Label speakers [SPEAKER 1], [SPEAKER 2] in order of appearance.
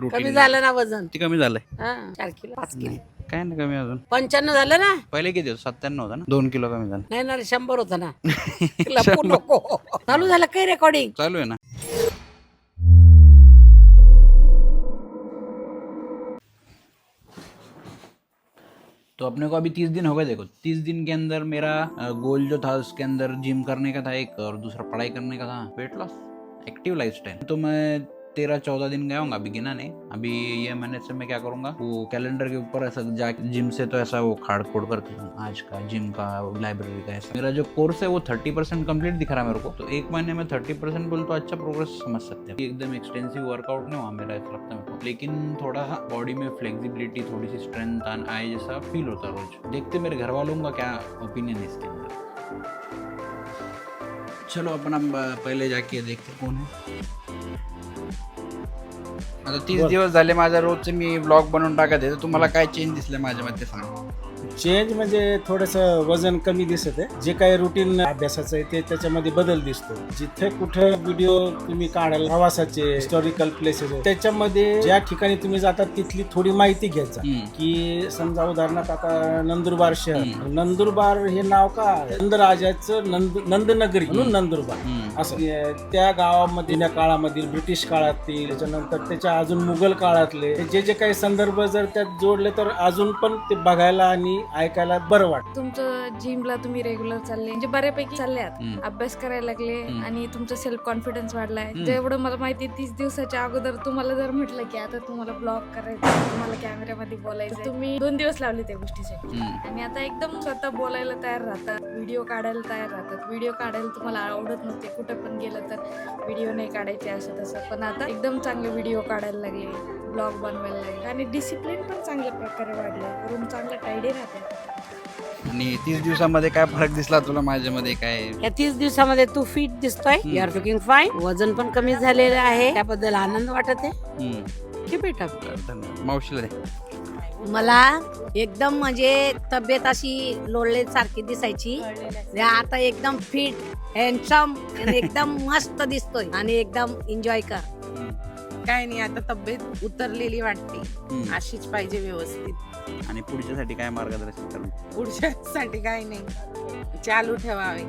[SPEAKER 1] कमी झालं ना वजन?
[SPEAKER 2] ते कमी झालंय.
[SPEAKER 1] 4 किलो 5 किलो
[SPEAKER 2] काय ना कमी अजून
[SPEAKER 1] 95 झालं ना.
[SPEAKER 2] पहिले किती होतं? 97 होता ना. 2 किलो कमी झालं.
[SPEAKER 1] नाही ना 100 होतं ना. लपू नको. चालू झालं काय रेकॉर्डिंग?
[SPEAKER 2] चालू आहे ना. तो अपने को अभी 30 दिन हो गए. देखो 30 दिन के अंदर मेरा गोल जो था उसके अंदर जिम करने का था एक, और दूसरा पढ़ाई करने का था. Weight loss, active lifestyle. तो मैं 13-14 दिन गया हूँ. अभी गिना नहीं. अभी ये महीने से मैं क्या करूँगा, वो कैलेंडर के ऊपर ऐसा जाके जिम से तो ऐसा वो खाड़ खोड़ करके आज का जिम का लाइब्रेरी का ऐसा. मेरा जो कोर्स है वो 30% कंप्लीट दिख रहा है मेरे को. तो एक महीने में 30% बोल तो अच्छा प्रोग्रेस समझ सकते हैं. एकदम एक्सटेंसिव वर्कआउट नहीं हुआ मेरा, ऐसा लगता है मेरे को. लेकिन थोड़ा बॉडी में फ्लेक्सिबिलिटी, थोड़ी सी स्ट्रेंथ आए जैसा फील होता है रोज. देखते मेरे घर वालों का क्या ओपिनियन है इसके अंदर. चलो अपन हम पहिले जाके देखते कोण आहे. आता 30 दिवस झाले माझा रोजचे मी ब्लॉग बनवून टाकत आहे. तर तुम्हाला काय चेंज दिसले माझ्यामध्ये सांगा.
[SPEAKER 3] चेंज म्हणजे थोडंसं वजन कमी दिसत आहे. जे काही रुटीन अभ्यासाचं आहे ते त्याच्यामध्ये बदल दिसतो. जिथे कुठे व्हिडिओ तुम्ही काढाल प्रवासाचे, हिस्टॉरिकल प्लेसेस, त्याच्यामध्ये ज्या ठिकाणी तुम्ही जाता तिथली थोडी माहिती घ्यायचा. की समजा उदाहरणार्थ आता नंदुरबार शहर, नंदुरबार हे नाव का नंदराजाचं नंदनगरी म्हणून नंदुरबार असं. त्या गावामध्ये जुन्या काळामधील, ब्रिटिश काळातील, त्याच्यानंतर त्याच्या अजून मुघल काळातले जे जे काही संदर्भ जर त्यात जोडले तर अजून पण ते बघायला आणि ऐकायला बरं वाटतं.
[SPEAKER 4] तुमचं जिमला तुम्ही रेग्युलर चालले म्हणजे बऱ्यापैकी चालले आहात, अभ्यास करायला लागले आणि तुमचा सेल्फ कॉन्फिडन्स वाढलाय. जेवढं मला माहिती 30 दिवसाच्या अगोदर तुम्हाला जर म्हटलं की आता तुम्हाला ब्लॉग करायचं, तुम्हाला कॅमेऱ्यामध्ये बोलायचं, तुम्ही 2 दिवस लावले त्या गोष्टीसाठी आणि आता एकदम स्वतः बोलायला तयार राहतात, व्हिडिओ काढायला तयार राहतात. व्हिडिओ काढायला तुम्हाला आवडत नव्हते, कुठं पण गेलं तर व्हिडिओ नाही काढायचे असं तसं, पण आता एकदम चांगले व्हिडिओ काढायला लागले, ब्लॉग बनवायला लागले आणि डिसिप्लिन पण चांगल्या प्रकारे वाढलाय. रूम चांगलं टायडी राहते.
[SPEAKER 2] आणि 30 दिवसामध्ये काय फरक दिसला तुला माझ्यामध्ये काय?
[SPEAKER 1] या 30 दिवसामध्ये तू फिट दिसतोय. You are looking fine. वजन पण कमी झालेलं आहे, त्याबद्दल आनंद वाटत आहे. Keep it up.
[SPEAKER 2] मावशीला दे.
[SPEAKER 5] मला एकदम म्हणजे तब्येत अशी लोळले सारखी दिसायची, आता एकदम फिट हँडसम एकदम मस्त दिसतोय आणि एकदम एन्जॉय कर.
[SPEAKER 6] काय नाही, आता तब्येत उतरलेली वाटते, अशीच पाहिजे व्यवस्थित.
[SPEAKER 2] आणि पुढच्यासाठी काय मार्गदर्शन करू?
[SPEAKER 6] पुढच्यासाठी काय नाही, चालू ठेवावे.